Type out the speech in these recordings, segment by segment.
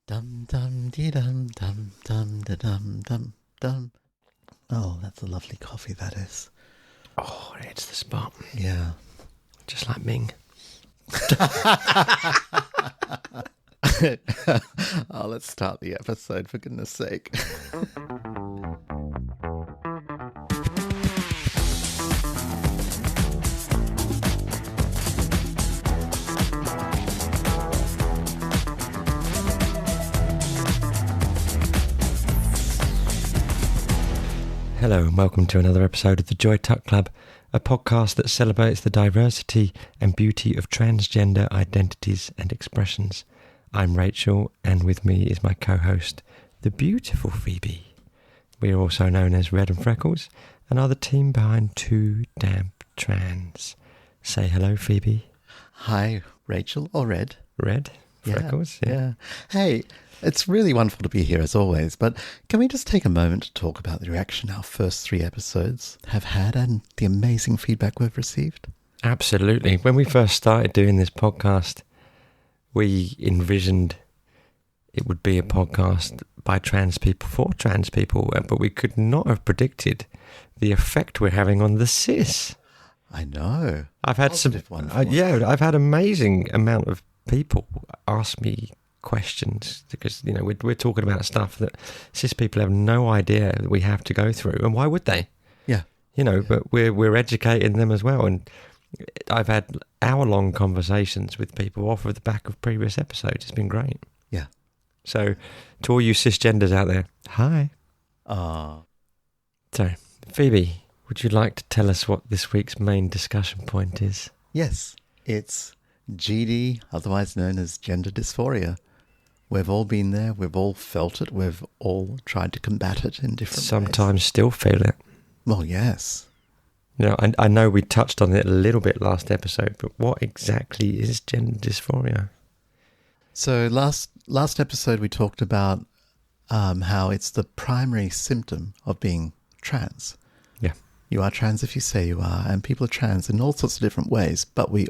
Dum dum dee dum dum dum da dum dum dum. Oh, that's a lovely coffee, that is. Oh, it's the spot. Yeah. Just like Ming. Oh, let's start the episode, for goodness sake. Hello and welcome to another episode of the Joy Tuck Club, a podcast that celebrates the diversity and beauty of transgender identities and expressions. I'm Rachel, and with me is my co-host, the beautiful Phoebe. We are also known as Red+Freckles and are the team behind Too Damn Trans. Say hello, Phoebe. Hi, Rachel, or Red. Red? Freckles? Yeah. Hey, it's really wonderful to be here as always, but can we just take a moment to talk about the reaction our first 3 episodes have had and the amazing feedback we've received? Absolutely. When we first started doing this podcast, we envisioned it would be a podcast by trans people for trans people, but we could not have predicted the effect we're having on the cis. I know. I've had I've had amazing amount of people ask me questions because, you know, we're talking about stuff that cis people have no idea that we have to go through, and why would they? Yeah. You know, but we're educating them as well, and I've had hour-long conversations with people off of the back of previous episodes. It's been great. Yeah. So, to all you cisgenders out there, hi. So, Phoebe, would you like to tell us what this week's main discussion point is? Yes, it's GD, otherwise known as gender dysphoria. We've all been there, we've all felt it, we've all tried to combat it in different ways. Sometimes still feel it. Well, yes. You know, I know we touched on it a little bit last episode, but what exactly is gender dysphoria? So last episode we talked about how it's the primary symptom of being trans. Yeah. You are trans if you say you are, and people are trans in all sorts of different ways, but we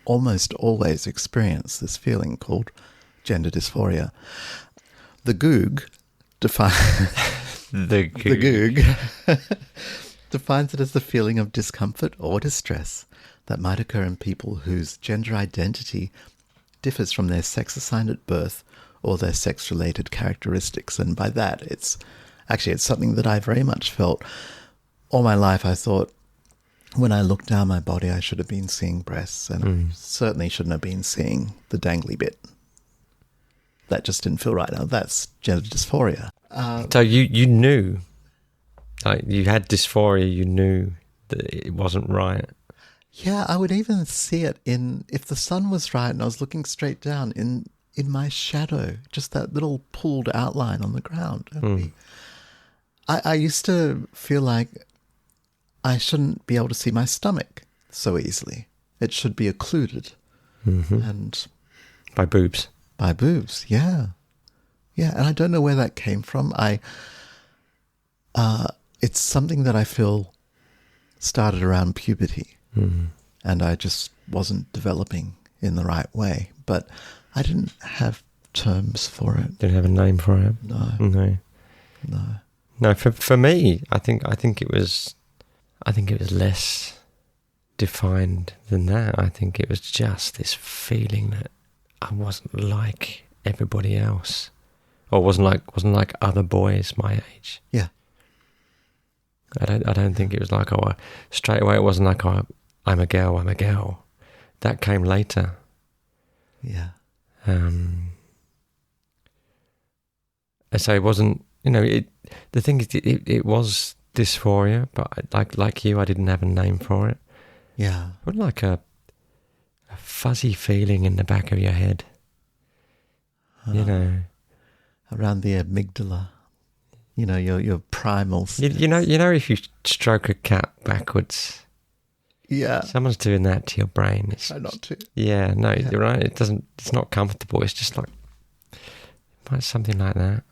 almost always experience this feeling called gender dysphoria. The Goog defines defines it as the feeling of discomfort or distress that might occur in people whose gender identity differs from their sex assigned at birth or their sex-related characteristics. And by that, it's something that I very much felt all my life. I thought, when I looked down my body, I should have been seeing breasts, and I certainly shouldn't have been seeing the dangly bit. That just didn't feel right. Now, that's gender dysphoria. So you knew, like, you had dysphoria, you knew that it wasn't right. Yeah, I would even see it if the sun was right and I was looking straight down, in my shadow, just that little pulled outline on the ground. I used to feel like I shouldn't be able to see my stomach so easily. It should be occluded. And By boobs. By boobs, yeah. Yeah, and I don't know where that came from. It's something that I feel started around puberty. And I just wasn't developing in the right way. But I didn't have terms for it. Didn't have a name for it? No. No, for me, I think it was less defined than that. I think it was just this feeling that I wasn't like everybody else, or wasn't like other boys my age. Yeah. I don't think it was like, straight away it wasn't like, I'm a girl. That came later. Yeah. So it wasn't, you know, the thing is, it was dysphoria, but like you, I didn't have a name for it. Yeah. It was like a fuzzy feeling in the back of your head, you know, around the amygdala. You know, your primal. You know, if you stroke a cat backwards, yeah, someone's doing that to your brain. Try not to. Yeah, no, yeah. You're right. It's not comfortable. It's just like something like that.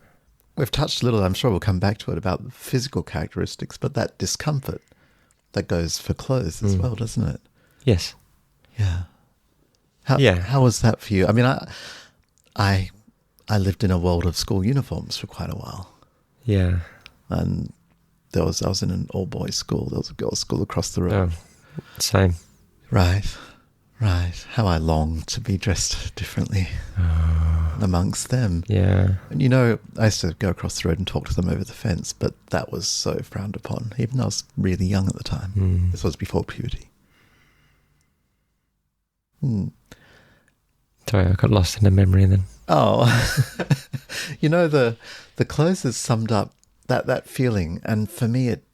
We've touched a little, I'm sure we'll come back to it, about the physical characteristics, but that discomfort that goes for clothes as well, doesn't it? Yes. Yeah. How was that for you? I mean, I I lived in a world of school uniforms for quite a while. Yeah. And I was in an all-boys school. There was a girls' school across the road. Oh, same. Right. How I long to be dressed differently amongst them. Yeah. And I used to go across the road and talk to them over the fence, but that was so frowned upon, even though I was really young at the time. This was before puberty. Sorry, I got lost in a memory then. Oh, the clothes has summed up that feeling, and for me, it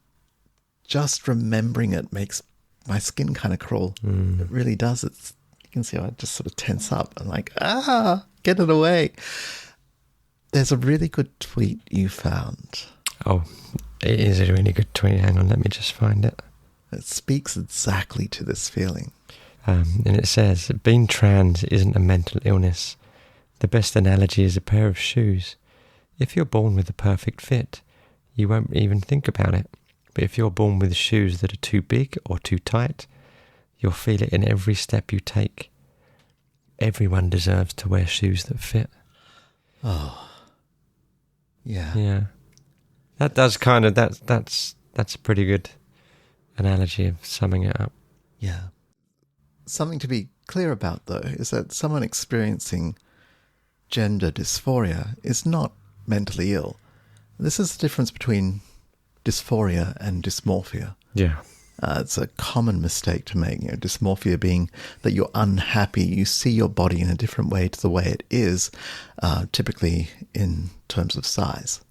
just remembering it makes my skin kind of crawl. It really does. You can see how I just sort of tense up and like, get it away. There's a really good tweet you found. Oh, it is a really good tweet. Hang on, let me just find it. It speaks exactly to this feeling. And it says, being trans isn't a mental illness. The best analogy is a pair of shoes. If you're born with the perfect fit, you won't even think about it. But if you're born with shoes that are too big or too tight, you'll feel it in every step you take. Everyone deserves to wear shoes that fit. Oh, yeah. Yeah. That does kind of, that's a pretty good analogy of summing it up. Yeah. Something to be clear about, though, is that someone experiencing gender dysphoria is not mentally ill. This is the difference between dysphoria and dysmorphia. Yeah. It's a common mistake to make, dysmorphia being that you're unhappy, you see your body in a different way to the way it is, typically in terms of size.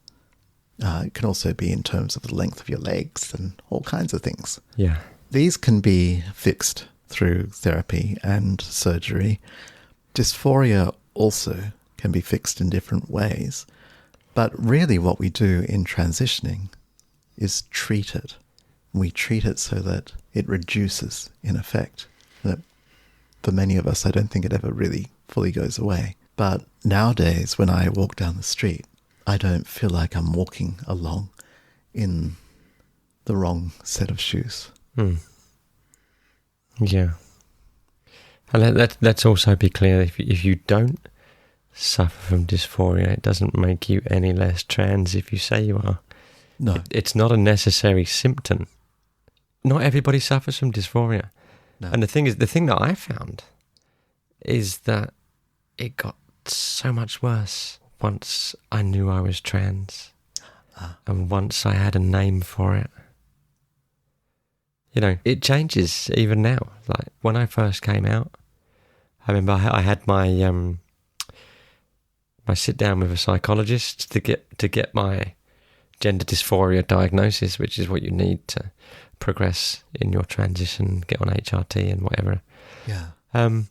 It can also be in terms of the length of your legs and all kinds of things. Yeah. These can be fixed through therapy and surgery. Dysphoria also can be fixed in different ways. But really what we do in transitioning is treat it. We treat it so that it reduces in effect. And for many of us, I don't think it ever really fully goes away. But nowadays, when I walk down the street, I don't feel like I'm walking along in the wrong set of shoes. Yeah. And let's also be clear, if you don't suffer from dysphoria, it doesn't make you any less trans if you say you are. No. It's not a necessary symptom. Not everybody suffers from dysphoria. No. And the thing that I found is that it got so much worse once I knew I was trans. And once I had a name for it. It changes even now. Like when I first came out, I remember I had my my sit down with a psychologist to get my gender dysphoria diagnosis, which is what you need to progress in your transition, get on HRT and whatever. Yeah. And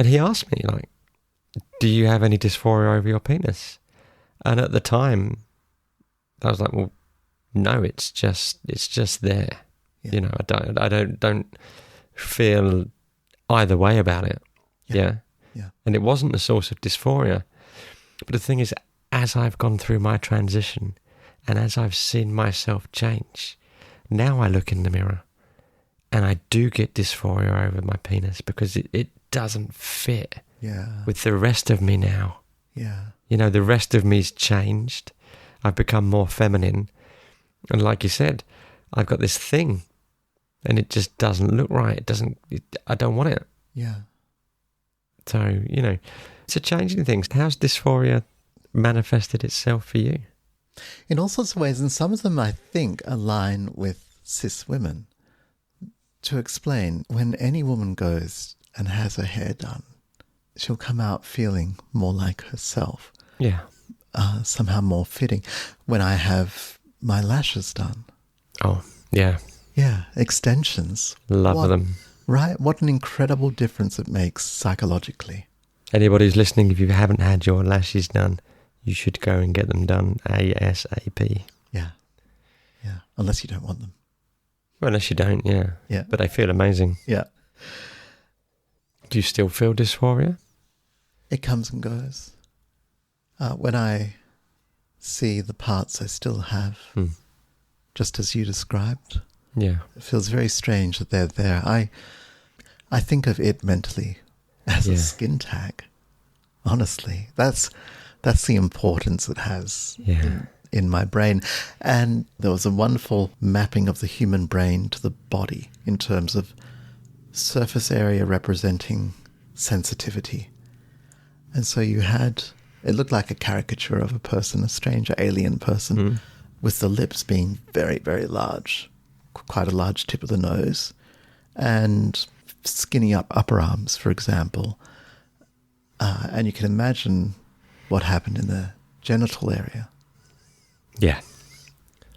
he asked me, like, do you have any dysphoria over your penis? And at the time, I was like, well, no, it's just there. Yeah. I don't feel either way about it. Yeah. And it wasn't a source of dysphoria. But the thing is, as I've gone through my transition and as I've seen myself change, now I look in the mirror and I do get dysphoria over my penis because it doesn't fit with the rest of me now. Yeah. The rest of me's changed. I've become more feminine. And like you said, I've got this thing and it just doesn't look right. I don't want it. Yeah. So, it's a changing things. How's dysphoria manifested itself for you? In all sorts of ways, and some of them I think align with cis women. To explain, when any woman goes and has her hair done, she'll come out feeling more like herself. Yeah. Somehow more fitting. When I have my lashes done. Oh, yeah. Yeah, extensions. Love them. Right? What an incredible difference it makes psychologically. Anybody who's listening, if you haven't had your lashes done, you should go and get them done ASAP. Yeah. Yeah. Unless you don't want them. Well, unless you don't, yeah. Yeah. But they feel amazing. Yeah. Do you still feel dysphoria? It comes and goes. When I see the parts I still have, just as you described, yeah, it feels very strange that they're there. I think of it mentally as a skin tag. Honestly, that's That's the importance it has Yeah. in my brain. And there was a wonderful mapping of the human brain to the body in terms of surface area representing sensitivity. And so it looked like a caricature of a person, a strange alien person, with the lips being very, very large, quite a large tip of the nose, and skinny upper arms, for example. And you can imagine what happened in the genital area. Yeah.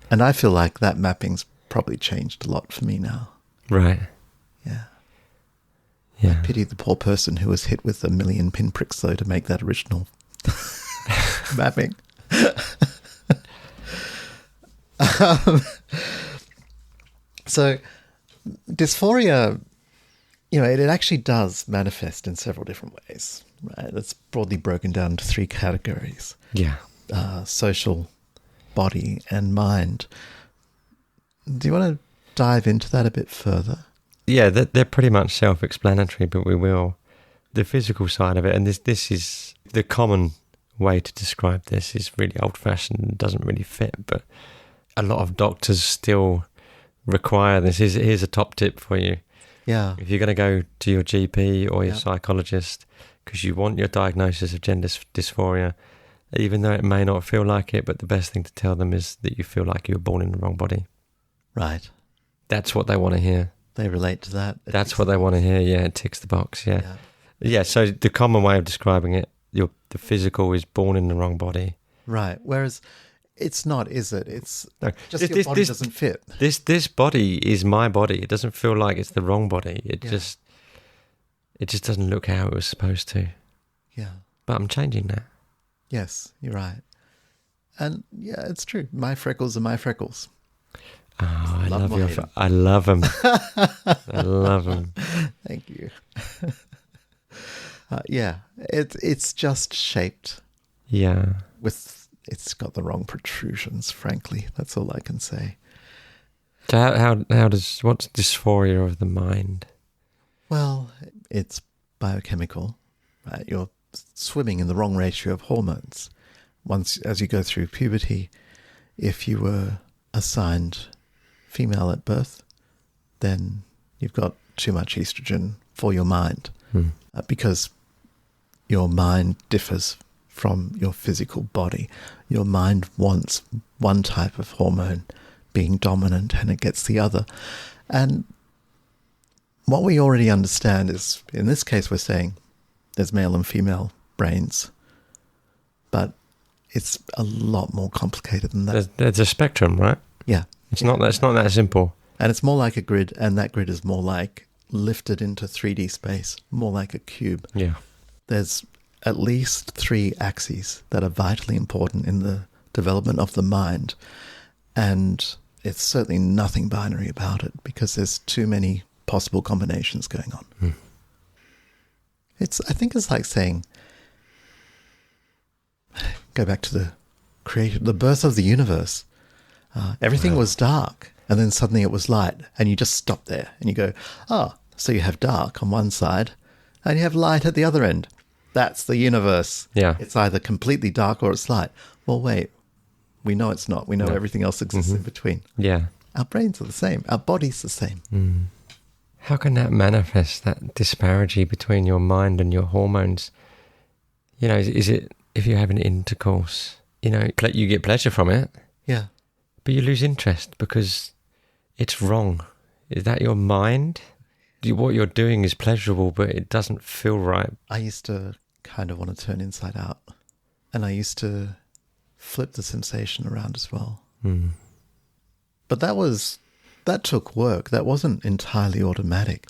And I feel like that mapping's probably changed a lot for me now. Right. Yeah. Yeah. Pity the poor person who was hit with a million pinpricks, though, to make that original mapping. So dysphoria, it actually does manifest in several different ways. Right? It's broadly broken down into 3 categories. Yeah. Social, body, and mind. Do you want to dive into that a bit further? Yeah, they're pretty much self-explanatory, but we will. The physical side of it, and this is the common way to describe this, is really old-fashioned and doesn't really fit, but a lot of doctors still require this. Here's a top tip for you. Yeah. If you're going to go to your GP or your psychologist because you want your diagnosis of gender dysphoria, even though it may not feel like it, but the best thing to tell them is that you feel like you were born in the wrong body. Right. That's what they want to hear. They relate to that. That's what they want to hear. Yeah, it ticks the box. Yeah. So the common way of describing it, the physical is born in the wrong body. Right. Whereas it's not, is it? It's no. Just your body doesn't fit. This body is my body. It doesn't feel like it's the wrong body. It just doesn't look how it was supposed to. Yeah. But I'm changing that. Yes, you're right. And yeah, it's true. My freckles are my freckles. Oh, I Love love them. your. I love them. I love them. Thank you. Yeah, it's just shaped. Yeah. It's got the wrong protrusions. Frankly, that's all I can say. So what's dysphoria of the mind? Well, it's biochemical, right? You're swimming in the wrong ratio of hormones. As you go through puberty, if you were assigned female at birth, then you've got too much estrogen for your mind, because your mind differs from your physical body. Your mind wants one type of hormone being dominant and it gets the other. And what we already understand is, in this case, we're saying there's male and female brains, but it's a lot more complicated than that. There's a spectrum, right? Yeah. It's not that simple. And it's more like a grid, and that grid is more like lifted into 3D space, more like a cube. Yeah. There's at least 3 axes that are vitally important in the development of the mind. And it's certainly nothing binary about it, because there's too many possible combinations going on. I think it's like saying, go back to the birth of the universe. Everything was dark, and then suddenly it was light, and you just stop there and you go, so you have dark on one side and you have light at the other end. That's the universe. Yeah. It's either completely dark or it's light. Well, wait, we know it's not. We know everything else exists in between. Yeah. Our brains are the same. Our body's the same. How can that manifest, that disparity between your mind and your hormones? Is it if you're having intercourse, you get pleasure from it, Yeah. but you lose interest because it's wrong? Is that your mind? What you're doing is pleasurable, but it doesn't feel right. I used to kind of want to turn inside out, and I used to flip the sensation around as well. But that took work. That wasn't entirely automatic,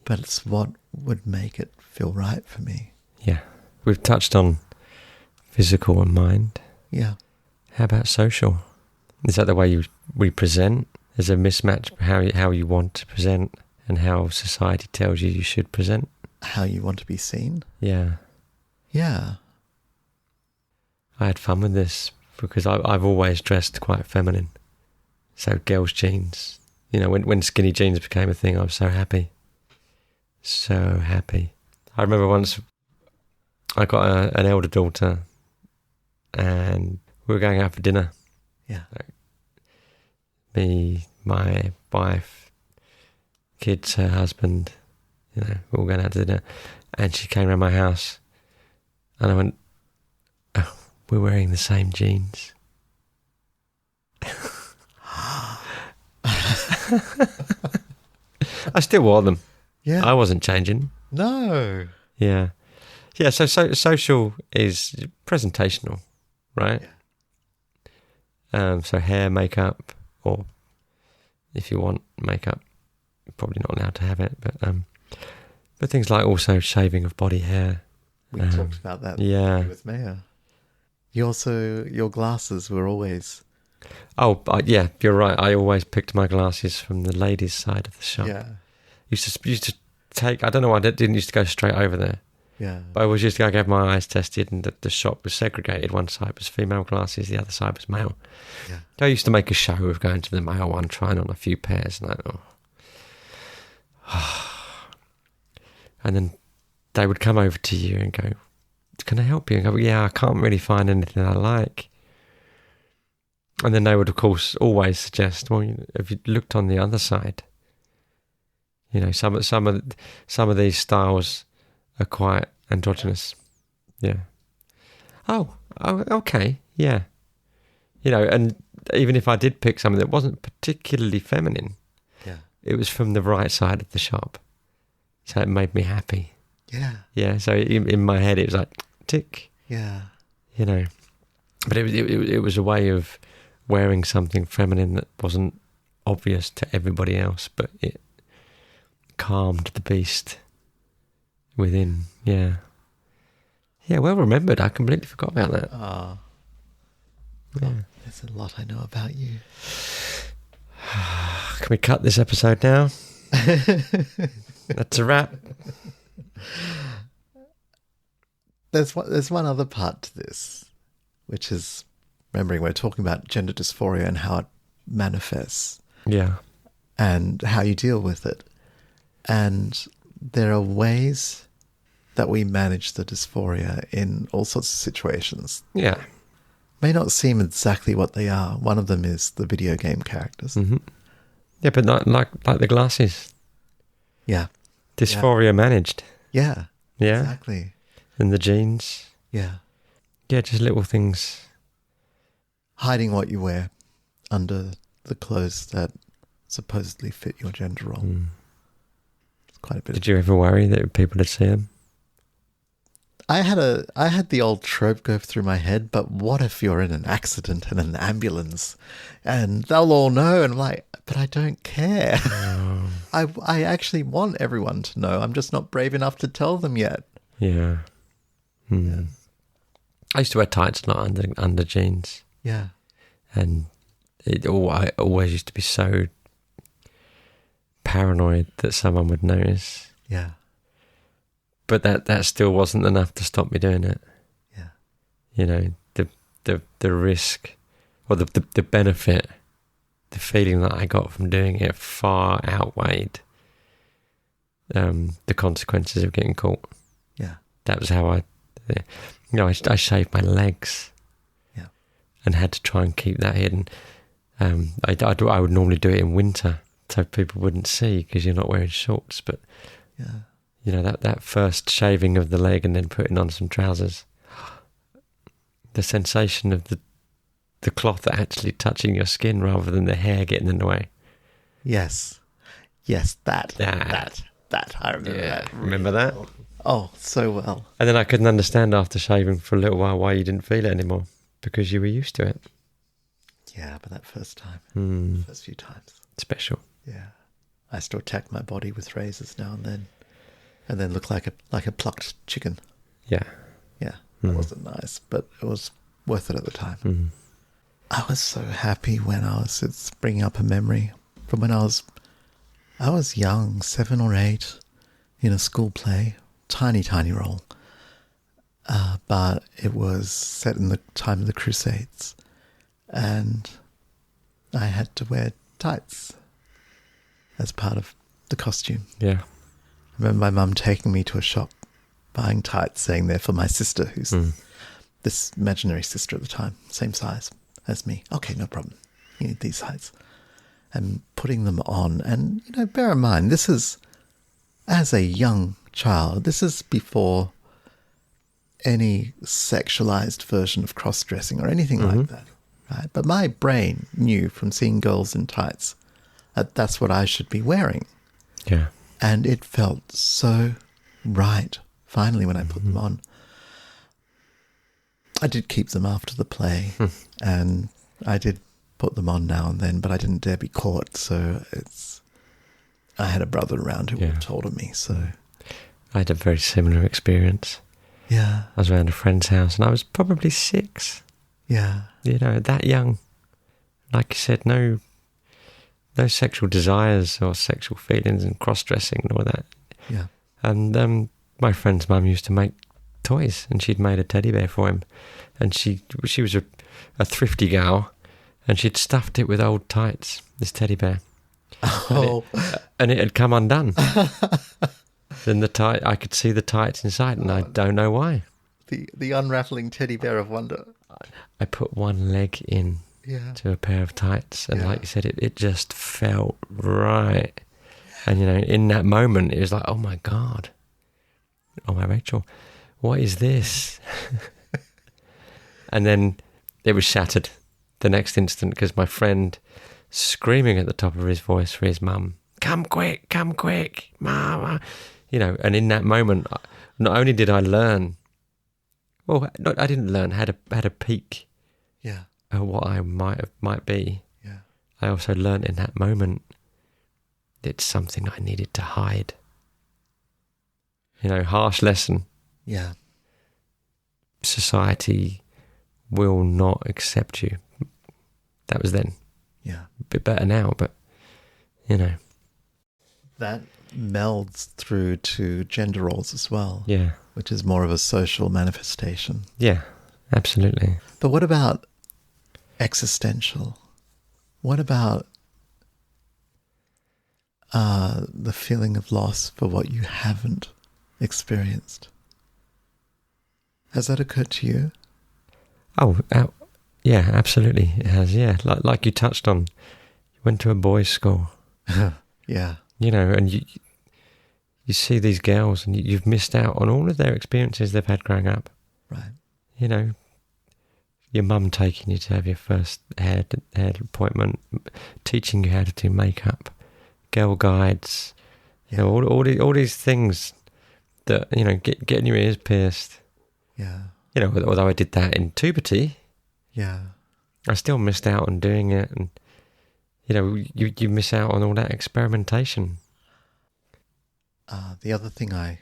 but it's what would make it feel right for me. Yeah. We've touched on physical and mind. Yeah. How about social? Is that the way we present? There's a mismatch how you want to present and how society tells you should present. How you want to be seen. Yeah. Yeah. I had fun with this because I've always dressed quite feminine. So girls' jeans. When skinny jeans became a thing, I was so happy. So happy. I remember once I got an elder daughter and we were going out for dinner. Yeah. Me, my wife, kids, her husband, we were all going out to dinner, and she came around my house, and I went, "Oh, we're wearing the same jeans." I still wore them. Yeah. I wasn't changing. No. Yeah. Yeah, so social is presentational, right? So hair, makeup, or if you want makeup, you're probably not allowed to have it, but things like also shaving of body hair. We talked about that with Maya. Your glasses were always... Oh, yeah, you're right. I always picked my glasses from the ladies' side of the shop. Yeah. Used to take... I don't know why I didn't used to go straight over there. Yeah. But I was just going to get my eyes tested, and the shop was segregated. One side was female glasses, the other side was male. Yeah. I used to make a show of going to the male one, trying on a few pairs, and and then they would come over to you and go, "Can I help you?" And I go, "Yeah, I can't really find anything I like." And then they would, of course, always suggest, "Well, have you looked on the other side? Some of these styles are quite androgynous." Yeah. Oh, okay, yeah. And even if I did pick something that wasn't particularly feminine, it was from the right side of the shop, so it made me happy. Yeah. Yeah. So in my head, it was like tick. Yeah. But it was a way of wearing something feminine that wasn't obvious to everybody else, but it calmed the beast within. Yeah. Yeah, well remembered. I completely forgot about that. Yeah. There's a lot I know about you. Can we cut this episode now? That's a wrap. There's one other part to this, which is remembering we're talking about gender dysphoria and how it manifests. Yeah. And how you deal with it. And there are ways that we manage the dysphoria in all sorts of situations. Yeah. May not seem exactly what they are. One of them is the video game characters. Mm-hmm. Yeah, but not like the glasses. Yeah. Dysphoria managed. Yeah. Yeah. Exactly. And the jeans. Yeah. Yeah, just little things. Hiding what you wear under the clothes that supposedly fit your gender role. Mm. It's quite a bit. Did you ever worry that people would see them? I had the old trope go through my head, but what if you're in an accident in an ambulance and they'll all know? And I'm like, but I don't care. Oh. I actually want everyone to know. I'm just not brave enough to tell them yet. Yeah. Mm. Yeah. I used to wear tights a lot under jeans. Yeah. And I always used to be so paranoid that someone would notice. Yeah. But that still wasn't enough to stop me doing it. Yeah. The risk or the benefit, the feeling that I got from doing it far outweighed the consequences of getting caught. Yeah. That was how I shaved my legs. Yeah. And had to try and keep that hidden. I would normally do it in winter so people wouldn't see because you're not wearing shorts. But that first shaving of the leg and then putting on some trousers, the sensation of the cloth actually touching your skin rather than the hair getting in the way. Yes, that. I remember that. Remember that? Oh, so well. And then I couldn't understand after shaving for a little while why you didn't feel it anymore, because you were used to it. Yeah, but that first time, first few times. Special. Yeah. I still attack my body with razors now and then look like a plucked chicken. Yeah. Yeah. That wasn't nice, but it was worth it at the time. Mm. I was so happy when it's bringing up a memory from when I was young, 7 or 8, in a school play, tiny role. But it was set in the time of the Crusades, and I had to wear tights as part of the costume. Yeah. I remember my mum taking me to a shop, buying tights, saying they're for my sister, who's this imaginary sister at the time, same size as me. Okay, no problem. You need these heights. And putting them on. And, bear in mind, this is, as a young child, this is before any sexualized version of cross-dressing or anything like that. Right? But my brain knew from seeing girls in tights that that's what I should be wearing. Yeah. And it felt so right, finally, when I put them on. I did keep them after the play, and I did put them on now and then, but I didn't dare be caught, so I had a brother around who would have told me, so... I had a very similar experience. Yeah. I was around a friend's house, and I was probably 6. Yeah. That young. Like you said, no sexual desires or sexual feelings and cross-dressing and all that. Yeah. And my friend's mum used to make toys, and she'd made a teddy bear for him. And she was a thrifty gal, and she'd stuffed it with old tights, this teddy bear. Oh. And it had come undone. Then I could see the tights inside, and I don't know why. The unraveling teddy bear of wonder. I put one leg in to a pair of tights, and like you said, it just felt right. And in that moment, it was like, oh my God, oh my Rachel, what is this? And then it was shattered the next instant, because my friend, screaming at the top of his voice for his mum, come quick, mama. And in that moment, not only did I learn, I didn't learn, had a peek at what I might be. Yeah. I also learned in that moment it's something I needed to hide. Harsh lesson. Yeah. Society will not accept you. That was then. Yeah. A bit better now, but, That melds through to gender roles as well. Yeah. Which is more of a social manifestation. Yeah, absolutely. But what about existential? What about the feeling of loss for what you haven't experienced? Has that occurred to you? Yeah, absolutely. It has, yeah. Like you touched on, you went to a boys' school. Yeah. And you see these girls, and you've missed out on all of their experiences they've had growing up. Right. Your mum taking you to have your first hair appointment, teaching you how to do makeup, girl guides, all these things that, getting your ears pierced. Yeah. Although I did that in puberty, I still missed out on doing it, and you miss out on all that experimentation. The other thing I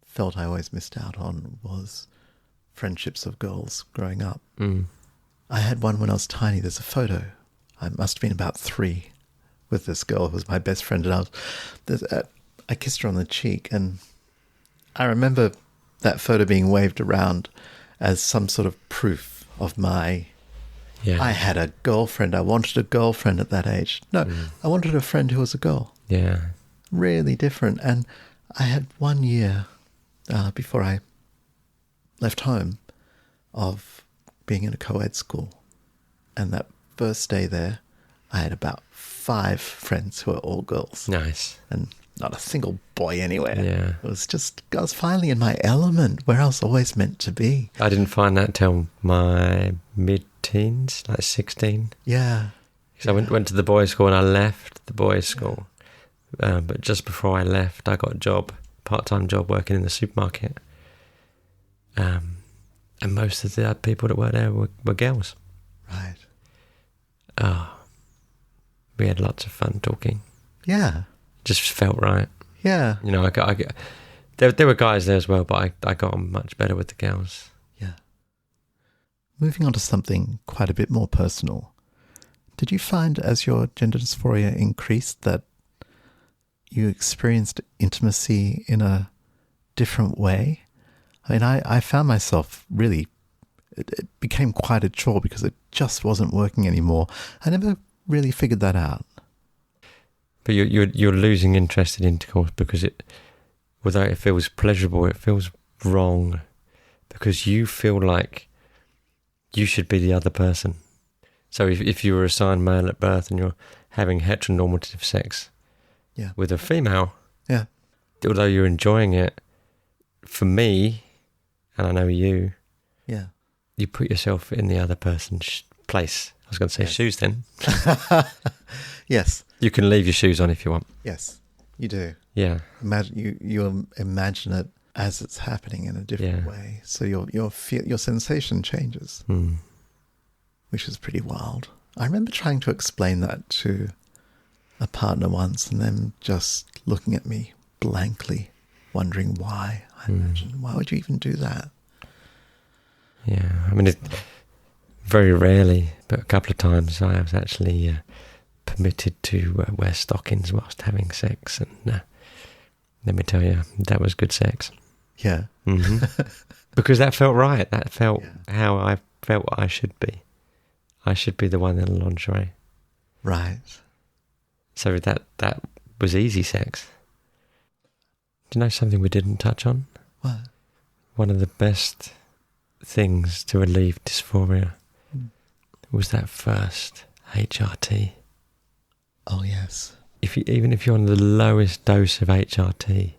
felt I always missed out on was friendships of girls growing up. I had one when I was tiny. There's a photo. I must have been about 3 with this girl who was my best friend, and I kissed her on the cheek, and I remember that photo being waved around as some sort of proof of my... Yeah. I had a girlfriend. I wanted a girlfriend at that age. No, I wanted a friend who was a girl. Yeah. Really different. And I had 1 year before I left home of being in a co-ed school. And that first day there, I had about 5 friends who were all girls. Nice. And not a single boy anywhere. Yeah. It was just, I was finally in my element, where I was always meant to be. I didn't find that till my mid-teens, like 16. Yeah. So I went to the boys' school, and I left the boys' school. But just before I left, I got a part-time job working in the supermarket. And most of the people that were there were girls. Right. Oh, we had lots of fun talking. Yeah. Just felt right. Yeah. There were guys there as well, but I got on much better with the girls. Yeah. Moving on to something quite a bit more personal. Did you find as your gender dysphoria increased that you experienced intimacy in a different way? I mean, I found myself really, it became quite a chore because it just wasn't working anymore. I never really figured that out. But you're losing interest in intercourse because although it feels pleasurable, it feels wrong because you feel like you should be the other person. So if you were assigned male at birth and you're having heteronormative sex with a female, although you're enjoying it, for me, and I know you, you put yourself in the other person's place. I was going to say shoes then. Yes. You can leave your shoes on if you want. Yes, you do. Yeah. You imagine it as it's happening in a different way. So your sensation changes, which is pretty wild. I remember trying to explain that to a partner once and them just looking at me blankly, wondering why. I imagine, why would you even do that? Yeah, I mean, very rarely, but a couple of times I was actually permitted to wear stockings whilst having sex, and let me tell you, that was good sex. Yeah. Mm-hmm. Because that felt right. That felt how I felt I should be. I should be the one in the lingerie. Right. So that was easy sex. Do you know something we didn't touch on? What? One of the best things to relieve dysphoria was that first HRT. Oh, yes. Even if you're on the lowest dose of HRT,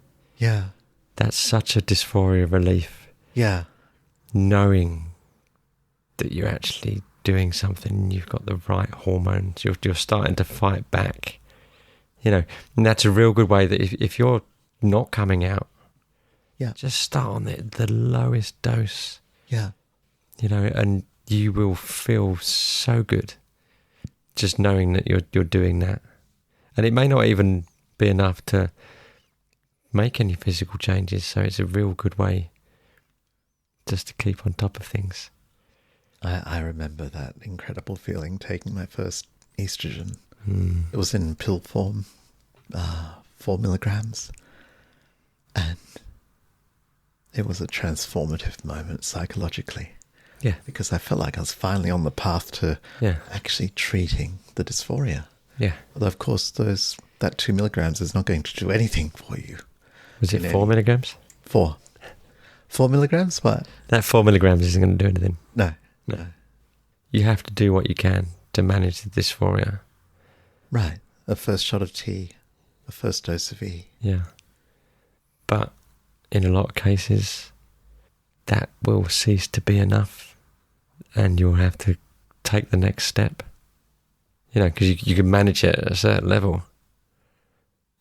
that's such a dysphoria relief. Yeah. Knowing that you're actually doing something, you've got the right hormones, you're starting to fight back. You know, and that's a real good way that if you're not coming out, just start on the lowest dose. Yeah. You know, and you will feel so good just knowing that you're doing that. And it may not even be enough to make any physical changes, so it's a real good way just to keep on top of things. I remember that incredible feeling taking my first estrogen. It was in pill form, 4 milligrams, and it was a transformative moment psychologically. Yeah. Because I felt like I was finally on the path to actually treating the dysphoria. Yeah. Although, of course, that 2 milligrams is not going to do anything for you. Was it 4 milligrams? 4. 4 milligrams? What? That 4 milligrams isn't going to do anything. No. You have to do what you can to manage the dysphoria. Right. A first shot of tea, a first dose of E. Yeah. But in a lot of cases, that will cease to be enough and you'll have to take the next step. You know, because you can manage it at a certain level.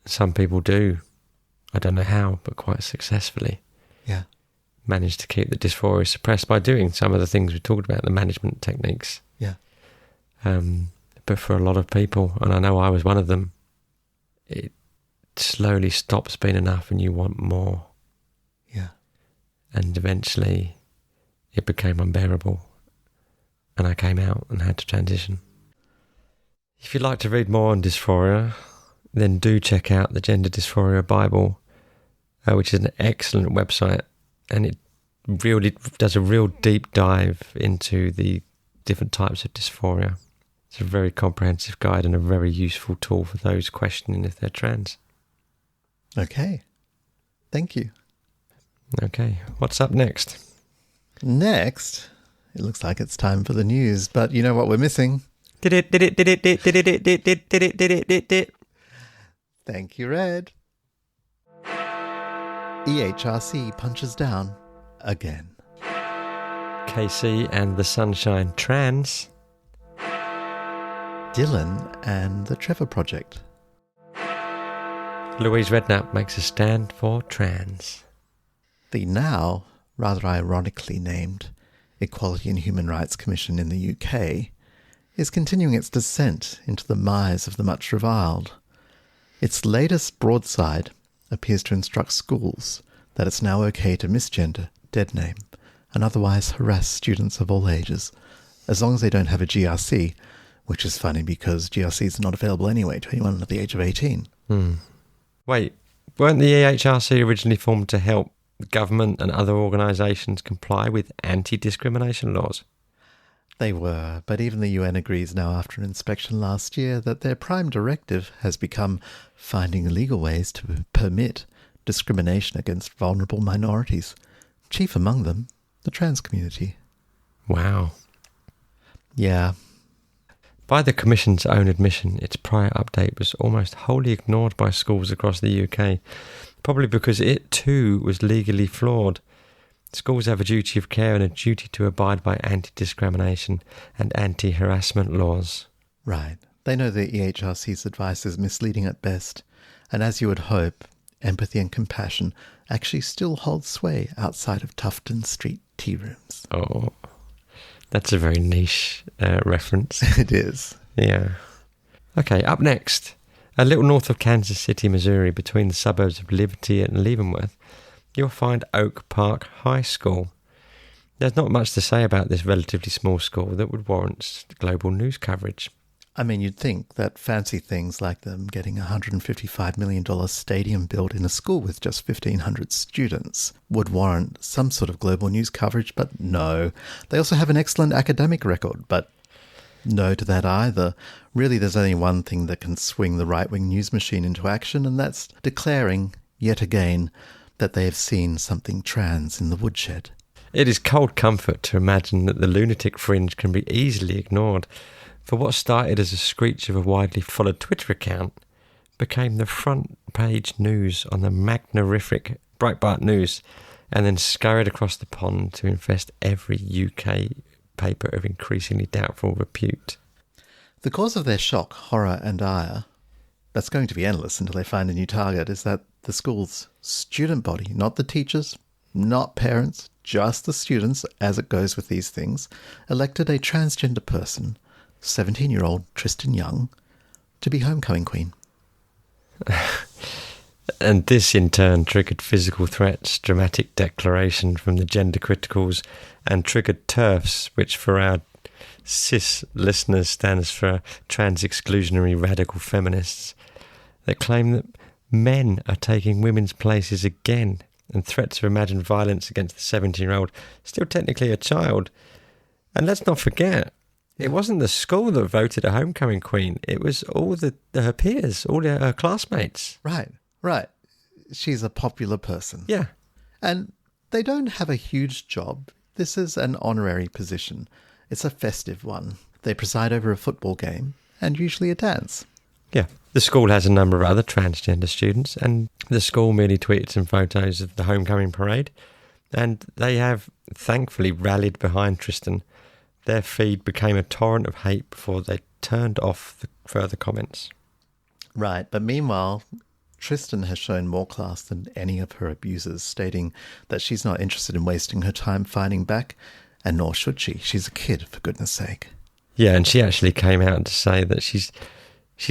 Some people do, I don't know how, but quite successfully. Yeah. Manage to keep the dysphoria suppressed by doing some of the things we talked about, the management techniques. Yeah. But for a lot of people, and I know I was one of them, it slowly stops being enough and you want more. Yeah. And eventually it became unbearable and I came out and had to transition. If you'd like to read more on dysphoria, then do check out the Gender Dysphoria Bible, which is an excellent website, and it really does a real deep dive into the different types of dysphoria. It's a very comprehensive guide and a very useful tool for those questioning if they're trans. Okay. Thank you. Okay, what's up next? Next, it looks like it's time for the news, but you know what we're missing? Thank you, Red. EHRC punches down again. KC and the Sunshine Trans. Dylan and the Trevor Project. Louise Redknapp makes a stand for trans. The now rather ironically named Equality and Human Rights Commission in the UK is continuing its descent into the mires of the much reviled. Its latest broadside appears to instruct schools that it's now okay to misgender, deadname, and otherwise harass students of all ages, as long as they don't have a GRC, which is funny because GRCs are not available anyway to anyone under the age of 18. Wait, weren't the EHRC originally formed to help the government and other organisations comply with anti-discrimination laws? They were, but even the UN agrees now after an inspection last year that their prime directive has become finding legal ways to permit discrimination against vulnerable minorities, chief among them, the trans community. Wow. Yeah. By the Commission's own admission, its prior update was almost wholly ignored by schools across the UK, probably because it too was legally flawed. Schools have a duty of care and a duty to abide by anti-discrimination and anti-harassment laws. Right. They know the EHRC's advice is misleading at best, and as you would hope, empathy and compassion actually still hold sway outside of Tufton Street tea rooms. Oh, that's a very niche reference. It is. Yeah. Okay, up next, a little north of Kansas City, Missouri, between the suburbs of Liberty and Leavenworth, you'll find Oak Park High School. There's not much to say about this relatively small school that would warrant global news coverage. I mean, you'd think that fancy things like them getting a $155 million stadium built in a school with just 1,500 students would warrant some sort of global news coverage, but no. They also have an excellent academic record, but no to that either. Really, there's only one thing that can swing the right-wing news machine into action, and that's declaring, yet again, that they have seen something trans in the woodshed. It is cold comfort to imagine that the lunatic fringe can be easily ignored. For what started as a screech of a widely followed Twitter account became the front page news on the magnorific Breitbart News and then scurried across the pond to infest every UK paper of increasingly doubtful repute. The cause of their shock, horror and ire, that's going to be endless until they find a new target, is that the school's student body, not the teachers, not parents, just the students, as it goes with these things, elected a transgender person, 17-year-old Tristan Young, to be homecoming queen. And this in turn triggered physical threats, dramatic declaration from the gender criticals, and triggered TERFs, which for our cis listeners stands for trans exclusionary radical feminists, that claim that men are taking women's places again, and threats of imagined violence against the 17-year-old, still technically a child. And let's not forget, it wasn't the school that voted a homecoming queen. It was all her peers, all her classmates. Right. She's a popular person. Yeah. And they don't have a huge job. This is an honorary position. It's a festive one. They preside over a football game and usually a dance. Yeah. The school has a number of other transgender students, and the school merely tweeted some photos of the homecoming parade, and they have thankfully rallied behind Tristan. Their feed became a torrent of hate before they turned off the further comments. Right, but meanwhile, Tristan has shown more class than any of her abusers, stating that she's not interested in wasting her time fighting back, and nor should she. She's a kid, for goodness sake. Yeah, and she actually came out to say that she's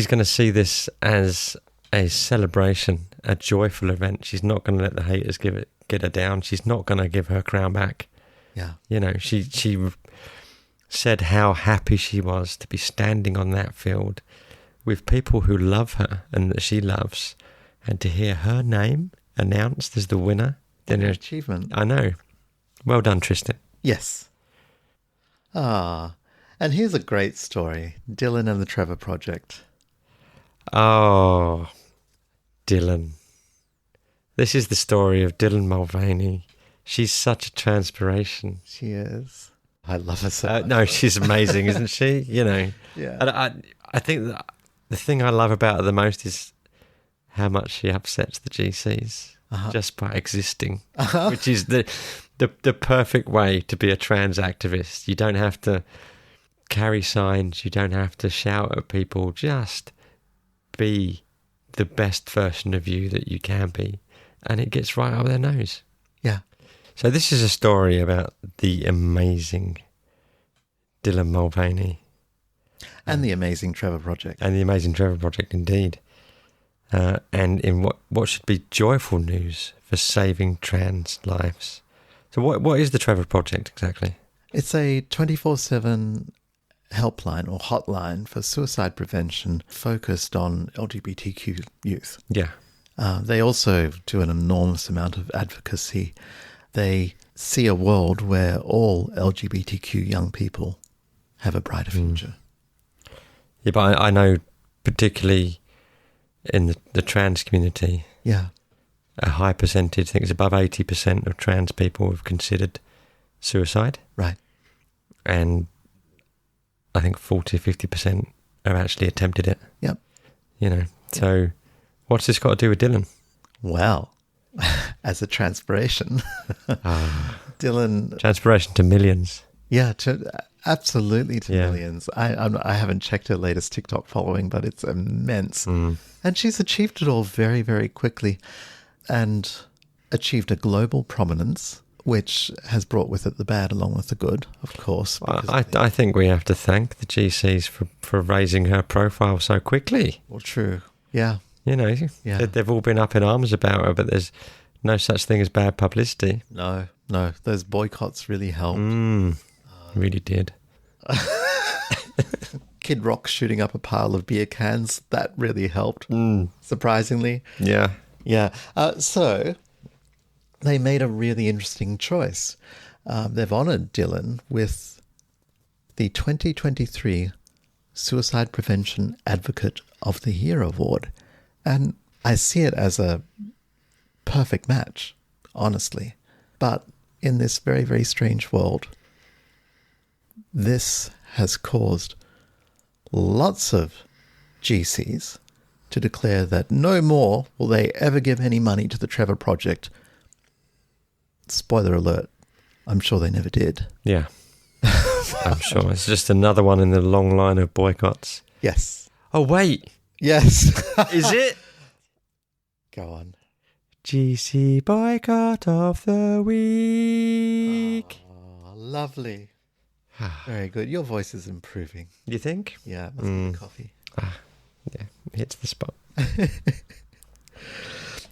going to see this as a celebration, a joyful event. She's not going to let the haters get her down. She's not going to give her crown back. Yeah. You know, she said how happy she was to be standing on that field with people who love her and that she loves, and to hear her name announced as the winner. What an achievement. I know. Well done, Tristan. Yes. And here's a great story. Dylan and the Trevor Project. Oh, Dylan. This is the story of Dylan Mulvaney. She's such a transpiration. She is. I love her so much. No, she's amazing, isn't she? You know. Yeah. And I think that the thing I love about her the most is how much she upsets the GCs just by existing, which is the perfect way to be a trans activist. You don't have to carry signs. You don't have to shout at people. Just be the best version of you that you can be. And it gets right up their nose. Yeah. So this is a story about the amazing Dylan Mulvaney. And the amazing Trevor Project. And the amazing Trevor Project, indeed. And in what should be joyful news for saving trans lives. So what is the Trevor Project exactly? It's a 24/7 helpline or hotline for suicide prevention focused on LGBTQ youth. Yeah. They also do an enormous amount of advocacy. They see a world where all LGBTQ young people have a brighter future. Yeah, but I know particularly in the trans community, yeah, a high percentage, I think it's above 80% of trans people have considered suicide. Right. And I think 40 to 50% have actually attempted it. Yep. You know, so what's this got to do with Dylan? Well, as a transpiration, Dylan... Transpiration to millions. Yeah, absolutely to Yeah. millions. I haven't checked her latest TikTok following, but it's immense. And she's achieved it all very, very quickly and achieved a global prominence, which has brought with it the bad along with the good, of course. I think we have to thank the GCs for raising her profile so quickly. Well, true. Yeah. You know, they've all been up in arms about her, but there's no such thing as bad publicity. No. Those boycotts really helped. Really did. Kid Rock shooting up a pile of beer cans, that really helped, surprisingly. Yeah. Yeah. So they made a really interesting choice. They've honoured Dylan with the 2023 Suicide Prevention Advocate of the Year Award. And I see it as a perfect match, honestly. But in this very, very strange world, this has caused lots of GCs to declare that no more will they ever give any money to the Trevor Project. Spoiler alert, I'm sure they never did. Yeah. I'm sure. It's just another one in the long line of boycotts. Yes. Oh, wait. Yes. Is it? Go on. GC boycott of the week. Oh, lovely. Very good. Your voice is improving. You think? Yeah, it must be the coffee. Yeah, hits the spot.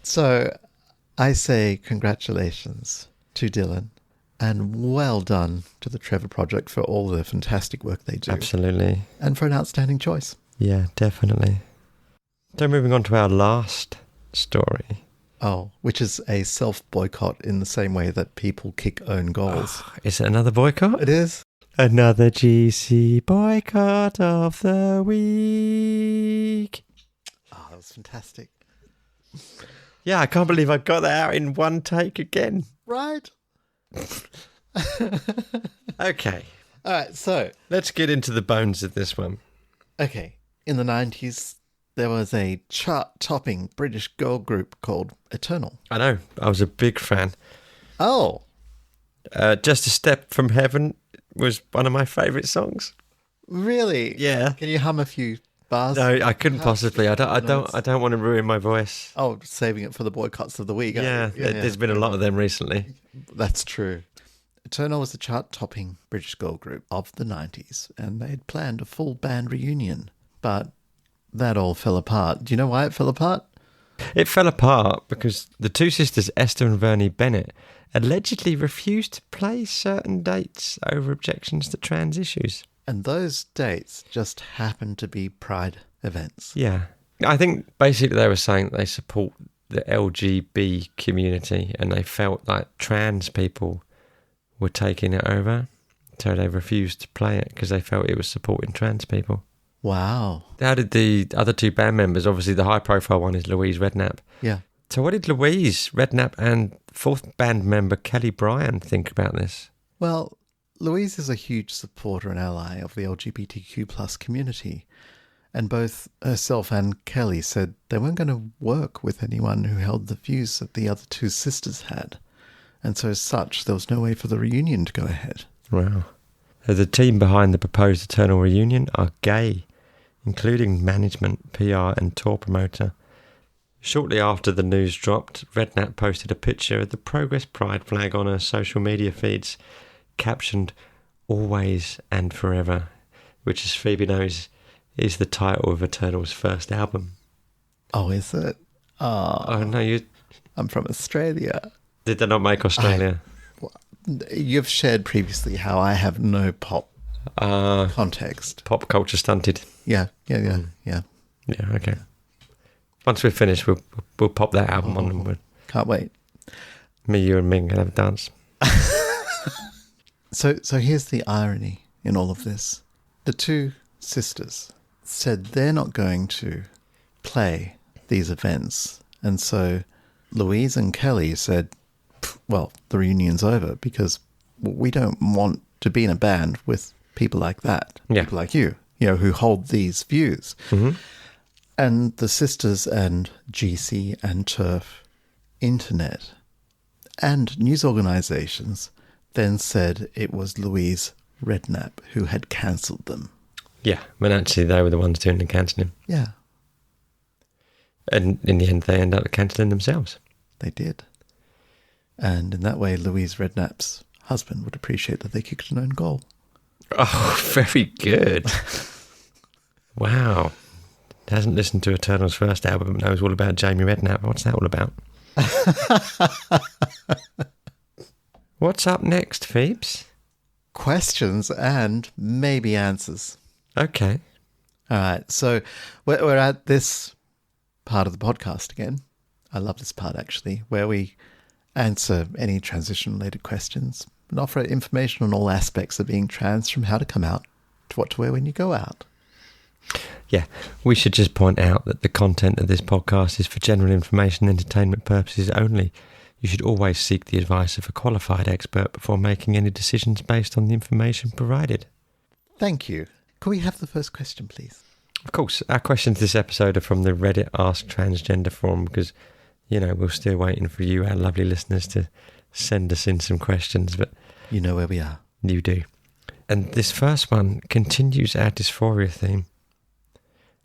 So I say congratulations to Dylan and well done to the Trevor Project for all the fantastic work they do. Absolutely. And for an outstanding choice. Yeah, definitely. So moving on to our last story. Oh, which is a self-boycott in the same way that people kick own goals. Is it another boycott? It is. Another GC boycott of the week. Oh, that was fantastic. Yeah, I can't believe I got that out in one take again. Right. Okay. All right, so. Let's get into the bones of this one. Okay. In the 90s, there was a chart-topping British girl group called Eternal. I know. I was a big fan. Oh. Just a Step from Heaven was one of my favourite songs. Really? Yeah. Can you hum a few bars? No, I couldn't possibly. I don't want to ruin my voice. Oh, saving it for the boycotts of the week. Yeah, there's been a lot of them recently. That's true. Eternal was the chart-topping British girl group of the 90s, and they had planned a full band reunion, but that all fell apart. Do you know why it fell apart? It fell apart because the two sisters, Esther and Vernie Bennett, allegedly refused to play certain dates over objections to trans issues. And those dates just happened to be Pride events. Yeah. I think basically they were saying that they support the LGB community and they felt like trans people were taking it over. So they refused to play it because they felt it was supporting trans people. Wow. How did the other two band members, obviously the high profile one is Louise Redknapp. Yeah. So what did Louise Redknapp and fourth band member Kelly Bryan think about this? Well, Louise is a huge supporter and ally of the LGBTQ plus community. And both herself and Kelly said they weren't going to work with anyone who held the views that the other two sisters had. And so as such, there was no way for the reunion to go ahead. Wow. So the team behind the proposed Eternal reunion are gay, including management, PR and tour promoter. Shortly after the news dropped, Redknapp posted a picture of the Progress Pride flag on her social media feeds, captioned, "Always and Forever," which, as Phoebe knows, is the title of Eternal's first album. Oh, is it? Oh no, I'm from Australia. Did they not make Australia? You've shared previously how I have no pop context. Pop culture stunted. Yeah. Yeah, okay. Once we're finished, we'll pop that album on and can't wait. Me, you and Ming can have a dance. So here's the irony in all of this. The two sisters said they're not going to play these events. And so Louise and Kelly said, well, the reunion's over because we don't want to be in a band with people like that, people like you know, who hold these views. Mm-hmm. And the Sisters and GC and TERF internet and news organisations then said it was Louise Redknapp who had cancelled them. Yeah, when actually they were the ones doing the cancelling. Yeah. And in the end, they end up cancelling themselves. They did. And in that way, Louise Redknapp's husband would appreciate that they kicked an own goal. Oh, very good. Wow. Hasn't listened to Eternal's first album, but knows all about Jamie Redknapp. What's that all about? What's up next, Phoebes? Questions and maybe answers. Okay. All right. So we're at this part of the podcast again. I love this part, actually, where we answer any transition-related questions and offer information on all aspects of being trans, from how to come out to what to wear when you go out. Yeah, we should just point out that the content of this podcast is for general information and entertainment purposes only. You should always seek the advice of a qualified expert before making any decisions based on the information provided. Thank you. Can we have the first question, please? Of course. Our questions this episode are from the Reddit Ask Transgender forum because, you know, we're still waiting for you, our lovely listeners, to send us in some questions. But you know where we are. You do. And this first one continues our dysphoria theme.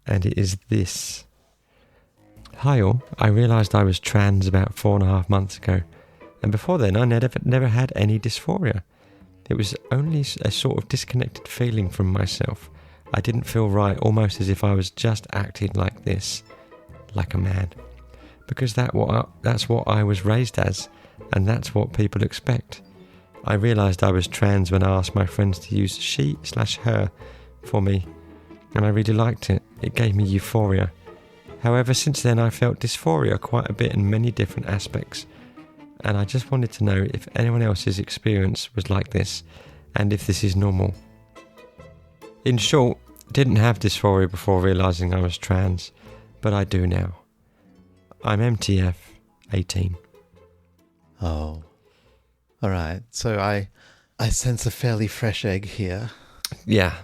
And it is this. Hi all, I realised I was trans about 4.5 months ago. And before then I never had any dysphoria. It was only a sort of disconnected feeling from myself. I didn't feel right, almost as if I was just acting like this, like a man. Because that's what I was raised as, and that's what people expect. I realised I was trans when I asked my friends to use she/her for me, and I really liked it. It gave me euphoria. However, since then I felt dysphoria quite a bit in many different aspects, and I just wanted to know if anyone else's experience was like this, and if this is normal. In short, didn't have dysphoria before realising I was trans, but I do now. I'm MTF, 18. Oh. All right. So I sense a fairly fresh egg here. Yeah.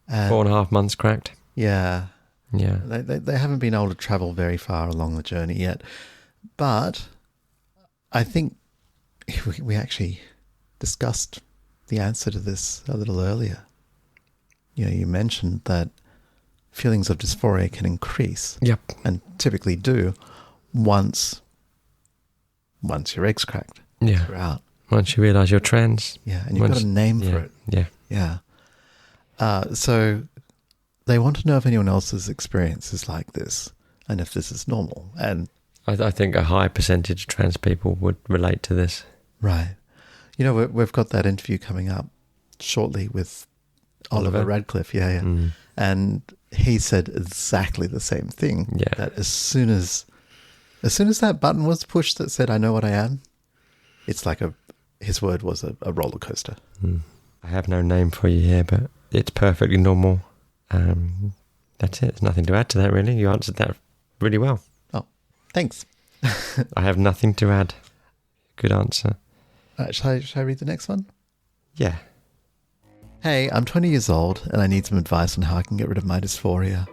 4.5 months cracked. Yeah. Yeah. They haven't been able to travel very far along the journey yet. But I think we actually discussed the answer to this a little earlier. You know, you mentioned that feelings of dysphoria can increase. Yep. And typically do once your egg's cracked. Yeah. You're out. Once you realise you're trans. Yeah, and you've got a name for it. Yeah. Yeah. So they want to know if anyone else's experience is like this and if this is normal. And I think a high percentage of trans people would relate to this. Right. You know, we've got that interview coming up shortly with Oliver Radcliffe. Yeah. Mm. And he said exactly the same thing. Yeah. That as soon as that button was pushed that said, I know what I am, it's like his word was a roller coaster. Mm. I have no name for you here, but it's perfectly normal. That's it. There's nothing to add to that, really. You answered that really well. Oh, thanks. I have nothing to add. Good answer. Shall I read the next one? Yeah. Hey, I'm 20 years old and I need some advice on how I can get rid of my dysphoria.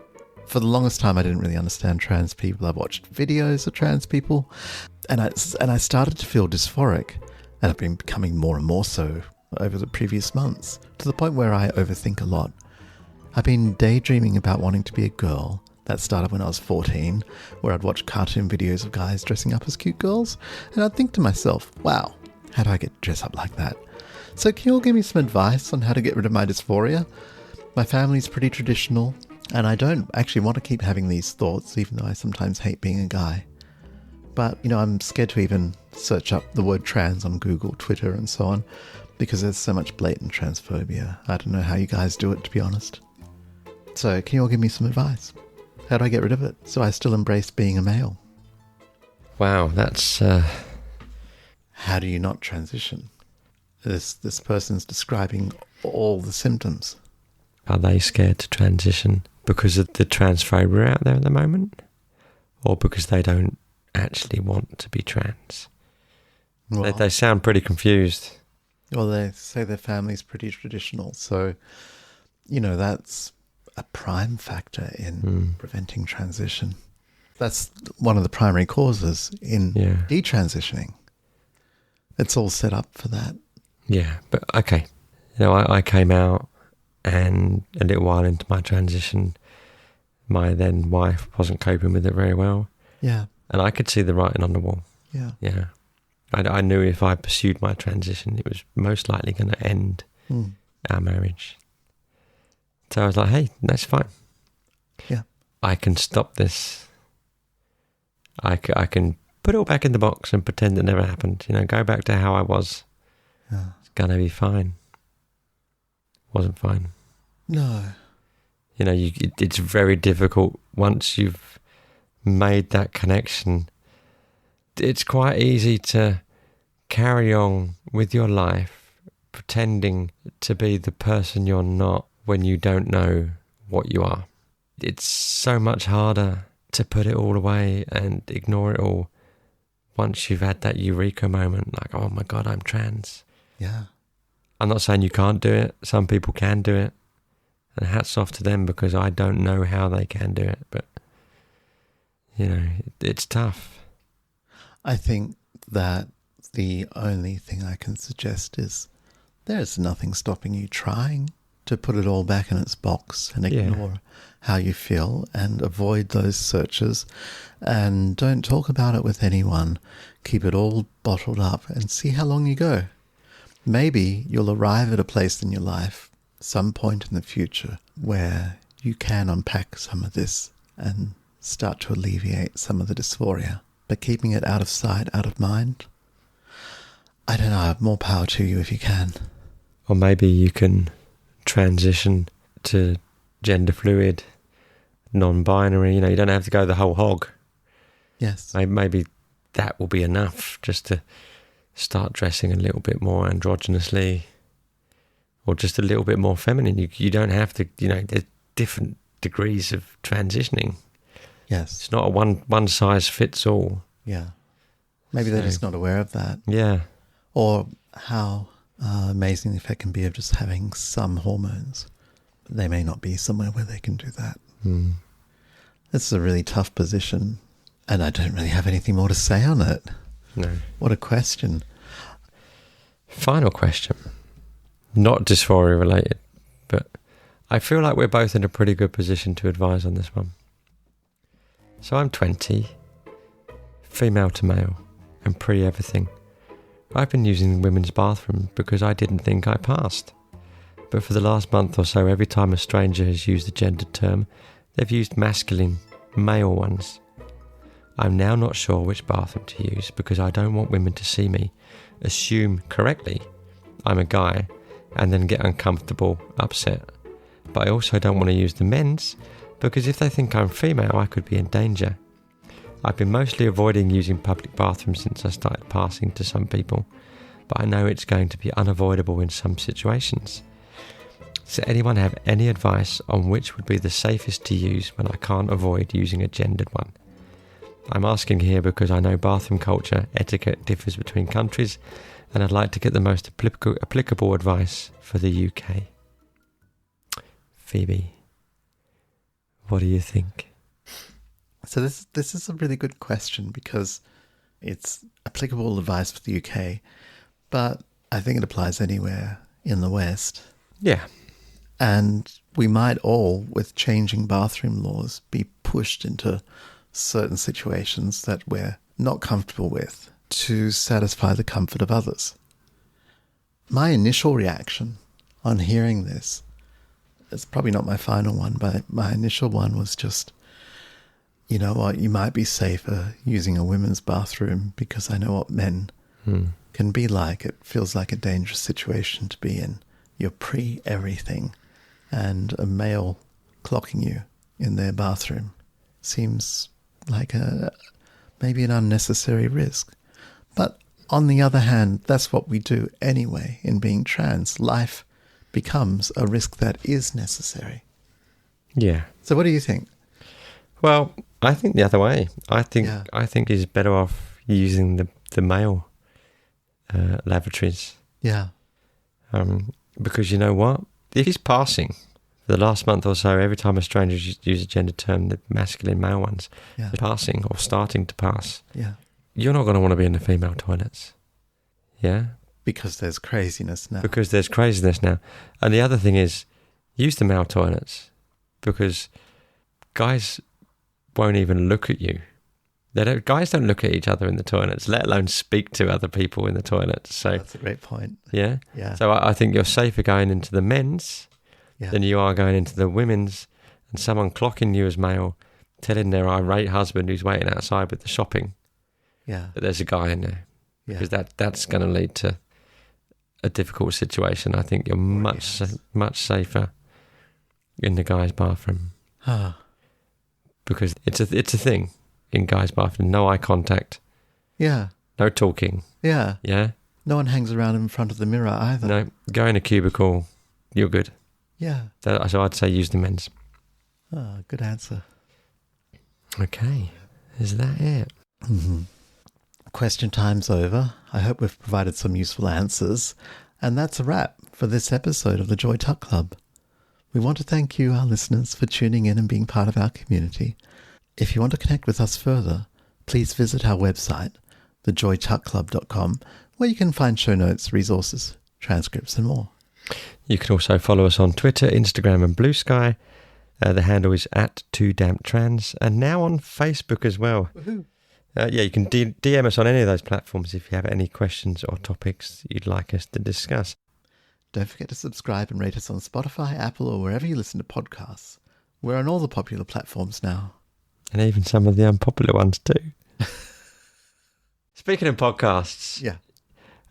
For the longest time, I didn't really understand trans people. I watched videos of trans people and I started to feel dysphoric, and I've been becoming more and more so over the previous months, to the point where I overthink a lot. I've been daydreaming about wanting to be a girl. That started when I was 14, where I'd watch cartoon videos of guys dressing up as cute girls, and I'd think to myself, wow, how do I get dressed up like that? So can you all give me some advice on how to get rid of my dysphoria? My family's pretty traditional, and I don't actually want to keep having these thoughts, even though I sometimes hate being a guy. But, you know, I'm scared to even search up the word trans on Google, Twitter, and so on, because there's so much blatant transphobia. I don't know how you guys do it, to be honest. So can you all give me some advice? How do I get rid of it so I still embrace being a male? Wow, that's... How do you not transition? This person's describing all the symptoms. Are they scared to transition because of the transphobia out there at the moment? Or because they don't actually want to be trans? Well, They sound pretty confused. Well, they say their family's pretty traditional, so that's a prime factor in preventing transition. That's one of the primary causes in detransitioning. It's all set up for that. Yeah, but okay. I came out, and a little while into my transition, my then wife wasn't coping with it very well. Yeah. And I could see the writing on the wall. Yeah. Yeah. I knew if I pursued my transition, it was most likely going to end our marriage. So I was like, hey, that's fine. Yeah. I can stop this. I can put it all back in the box and pretend it never happened. Go back to how I was. Yeah. It's going to be fine. Wasn't fine. No. It's very difficult once you've made that connection. It's quite easy to carry on with your life pretending to be the person you're not when you don't know what you are. It's so much harder to put it all away and ignore it all once you've had that eureka moment, like, oh my God, I'm trans. Yeah. I'm not saying you can't do it. Some people can do it. And hats off to them, because I don't know how they can do it. But, it's tough. I think that the only thing I can suggest is there's nothing stopping you trying to put it all back in its box and ignore how you feel and avoid those searches, and don't talk about it with anyone. Keep it all bottled up and see how long you go. Maybe you'll arrive at a place in your life, some point in the future, where you can unpack some of this and start to alleviate some of the dysphoria. But keeping it out of sight, out of mind, I don't know, more power to you if you can. Or maybe you can transition to gender fluid, non-binary. You don't have to go the whole hog. Yes. Maybe that will be enough just to start dressing a little bit more androgynously, or just a little bit more feminine. You don't have to, there's different degrees of transitioning. Yes. It's not a one size fits all. Yeah. Maybe they're just not aware of that. Yeah. Or how amazing the effect can be of just having some hormones. They may not be somewhere where they can do that. It's a really tough position, and I don't really have anything more to say on it. No. What a question. Final question. Not dysphoria related, but I feel like we're both in a pretty good position to advise on this one. So I'm 20, female to male, and pre-everything. I've been using the women's bathroom because I didn't think I passed. But for the last month or so, every time a stranger has used the gendered term, they've used masculine, male ones. I'm now not sure which bathroom to use because I don't want women to see me, assume correctly I'm a guy, and then get uncomfortable, upset. But I also don't want to use the men's, because if they think I'm female, I could be in danger. I've been mostly avoiding using public bathrooms since I started passing to some people, but I know it's going to be unavoidable in some situations. Does anyone have any advice on which would be the safest to use when I can't avoid using a gendered one? I'm asking here because I know bathroom culture, etiquette differs between countries, and I'd like to get the most applicable advice for the UK. Phoebe, what do you think? So this is a really good question because it's applicable advice for the UK, but I think it applies anywhere in the West. Yeah. And we might all, with changing bathroom laws, be pushed into certain situations that we're not comfortable with to satisfy the comfort of others. My initial reaction on hearing this, it's probably not my final one, but my initial one was just, you know what, you might be safer using a women's bathroom because I know what men can be like. It feels like a dangerous situation to be in. You're pre-everything, and a male clocking you in their bathroom seems like maybe an unnecessary risk. But on the other hand, that's what we do anyway in being trans. Life becomes a risk that is necessary. Yeah. So what do you think? Well, I think the other way. I think he's better off using the male lavatories. Yeah. Because you know what? If he's passing, for the last month or so, every time a stranger uses a gender term, the masculine male ones, Yeah. passing or starting to pass, Yeah. you're not going to want to be in the female toilets. Yeah? Because there's craziness now. Because there's craziness now. And the other thing is, use the male toilets, because guys won't even look at you. Guys don't look at each other in the toilets, let alone speak to other people in the toilets. So that's a great point. yeah. Yeah. So I think you're safer going into the men's than you are going into the women's, and someone clocking you as male, telling their irate husband who's waiting outside with the shopping that there's a guy in there. Yeah. Because that's going to lead to a difficult situation. I think you're much safer in the guy's bathroom. Because it's a thing in guys' bathroom. No eye contact. Yeah. No talking. Yeah. Yeah. No one hangs around in front of the mirror either. No. Go in a cubicle. You're good. Yeah. So I'd say use the men's. Good answer. Okay. Is that it? Mm-hmm. Question time's over. I hope we've provided some useful answers. And that's a wrap for this episode of the Joy Tuck Club. We want to thank you, our listeners, for tuning in and being part of our community. If you want to connect with us further, please visit our website, thejoytuckclub.com, where you can find show notes, resources, transcripts, and more. You can also follow us on Twitter, Instagram, and Blue Sky. The handle is @2damptrans, and now on Facebook as well. Woohoo! You can DM us on any of those platforms if you have any questions or topics you'd like us to discuss. Don't forget to subscribe and rate us on Spotify, Apple, or wherever you listen to podcasts. We're on all the popular platforms now. And even some of the unpopular ones too. Speaking of podcasts,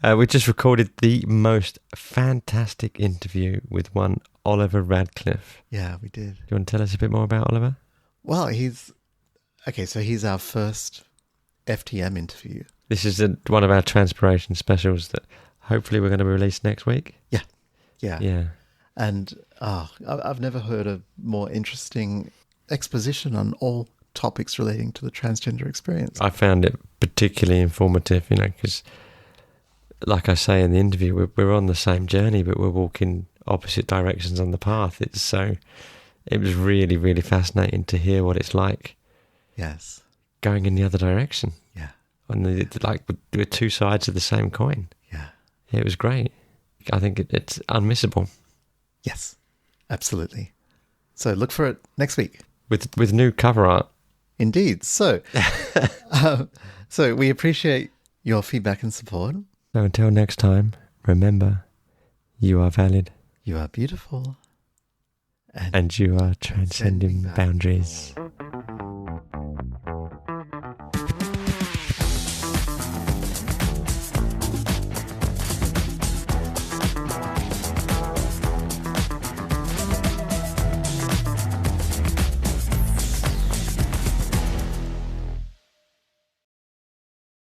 we just recorded the most fantastic interview with one Oliver Radcliffe. Yeah, we did. Do you want to tell us a bit more about Oliver? Well, he's our first FTM interview. This is one of our Transpiration specials that hopefully we're going to release next week. Yeah. And I've never heard a more interesting exposition on all topics relating to the transgender experience. I found it particularly informative, because like I say in the interview, we're on the same journey, but we're walking opposite directions on the path. It was really, really fascinating to hear what it's like. Yes. Going in the other direction. Yeah. And we're two sides of the same coin. Yeah. It was great. I think it's unmissable. Yes, absolutely. So look for it next week. With new cover art. Indeed. So, so we appreciate your feedback and support. So until next time, remember, you are valid. You are beautiful. And you are transcending boundaries.